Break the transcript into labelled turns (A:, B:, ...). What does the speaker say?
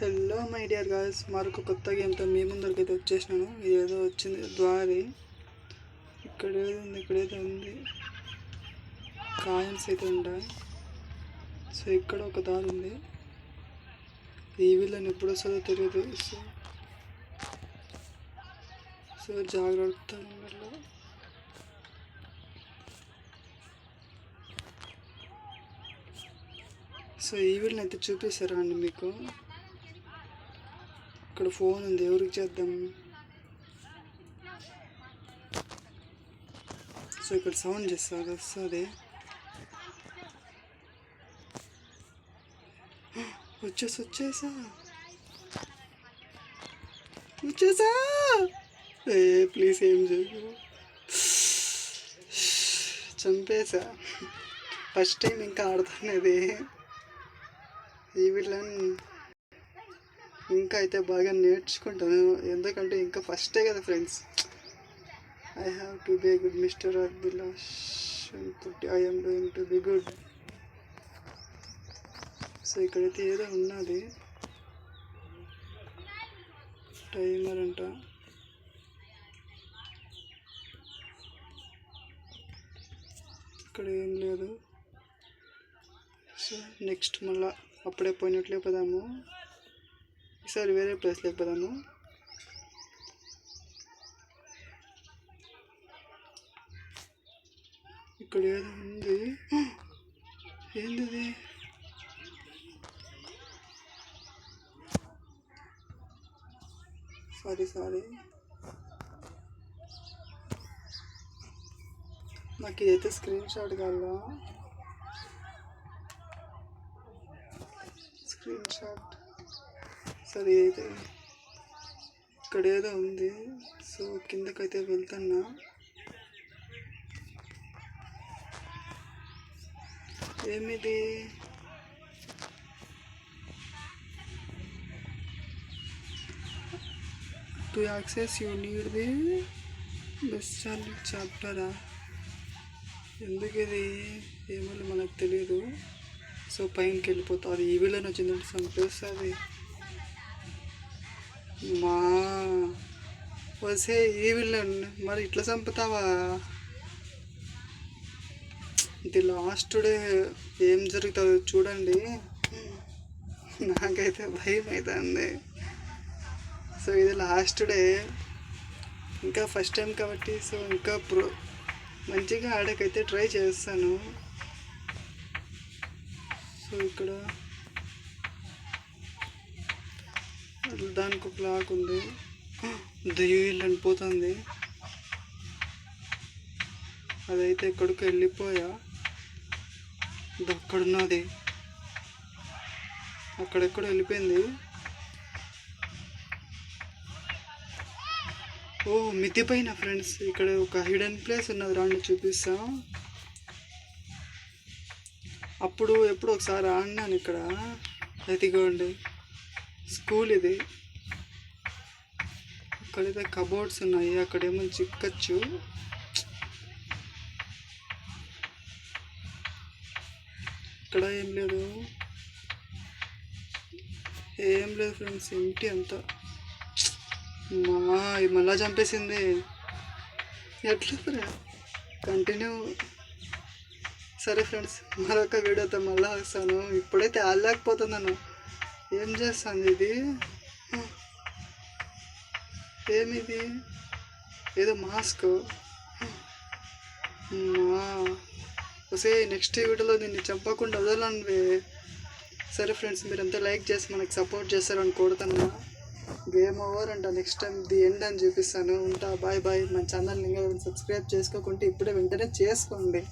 A: Hello my dear guys, మరొక కొత్త గేమ్తో మీ ముందరికైతే వచ్చేసినాను. ఇదేదో వచ్చింది ద్వారి. ఇక్కడ ఏదో ఉంది, ఇక్కడేదో ఉంది, కాయిన్స్ అయితే ఉంటాయి. సో ఇక్కడ ఒక దారి ఉంది. ఈ వీళ్ళని ఎప్పుడు వస్తుందో తెలియదు. సో జాగ్రత్త. సో ఈ వీళ్ళని అయితే చూపిస్తారా అండి మీకు? ఇక్కడ ఫోన్ ఉంది, ఎవరికి చేద్దాం? సో ఇక్కడ సౌండ్ చేస్తారు, వస్తుంది. వచ్చేసా ఏ ప్లీజ్ ఏం చేయు, చంపేసా. ఫస్ట్ టైం ఇంకా ఆడుతున్నది. ఈ వీళ్ళని ఇంకా అయితే బాగా నేర్చుకుంటాను, ఎందుకంటే ఇంకా ఫస్టే కదా friends. I have to be good mister Abhilash, I am doing to be good. So ఇక్కడైతే ఏదో ఉన్నది, టైమర్ అంట. ఇక్కడ ఏం లేదు. సో నెక్స్ట్ మళ్ళీ అప్పుడే పోయినట్లే పోదాము. ఈసారి వేరే ప్లేస్లోకి పోదాము. ఇక్కడ ఏదో ఉంది, ఏంది? సారీ నాకు ఇదైతే స్క్రీన్ షాట్ కావాలా. స్క్రీన్ షాట్ సరే. అయితే ఇక్కడ ఏదో ఉంది. సో కిందకైతే వెళ్తున్నా. ఏమిది? To access you need the best చాప్టరా? ఎందుకు ఇది? ఏమో మనకు తెలియదు. సో పైనకి వెళ్ళిపోతుంది. ఈ వీళ్ళని వచ్చిందంటే చంపేస్తుంది. మా వసే ఈ వీళ్ళని మరి ఇట్లా చంపుతావా? ఇది లాస్ట్ డే ఏం జరుగుతుందో చూడండి. నాకైతే భయం అవుతుంది. సో ఇది లాస్ట్ డే, ఇంకా ఫస్ట్ టైం కాబట్టి సో ఇంకా మంచిగా ఆడకైతే ట్రై చేస్తాను. సో ఇక్కడ దానికి ఒక లాక్ ఉంది. దయ్యం అనిపోతుంది. అదైతే ఎక్కడికి వెళ్ళిపోయా. అక్కడున్నది, అక్కడెక్కడ వెళ్ళిపోయింది. ఓ మితి పైన ఫ్రెండ్స్, ఇక్కడ ఒక హిడెన్ ప్లేస్ ఉన్నది, రాండి చూపిస్తా. అప్పుడు ఎప్పుడు ఒకసారి ఆడినాను ఇక్కడ. ఎదిగోండి స్కూల్ ఇది. అక్కడైతే కబోర్డ్స్ ఉన్నాయి, అక్కడేమో చిక్కచ్చు. ఇక్కడ ఏం లేదు ఫ్రెండ్స్, ఇంటి అంతా. మళ్ళా చంపేసింది. ఎట్లా కంటిన్యూ. సరే ఫ్రెండ్స్, మరొక వీడియోతో మళ్ళీ వస్తాను. ఇప్పుడైతే ఆడలేకపోతున్నాను. ఏం చేస్తాను ఇది? ఏమిది? ఏదో మాస్క్. వస్తే నెక్స్ట్ వీడియోలో దీన్ని చంపకుండా వదలండి. సరే ఫ్రెండ్స్, మీరంతా లైక్ చేసి మనకి సపోర్ట్ చేస్తారని కోరుతున్నా. గేమ్ ఓవర్ అంట. నెక్స్ట్ టైం ది ఎండ్ అని చూపిస్తాను. ఉంటా, బాయ్ బాయ్. మన ఛానల్ని ఇంకా సబ్స్క్రైబ్ చేసుకోకుంటే ఇప్పుడే వెంటనే చేసుకోండి.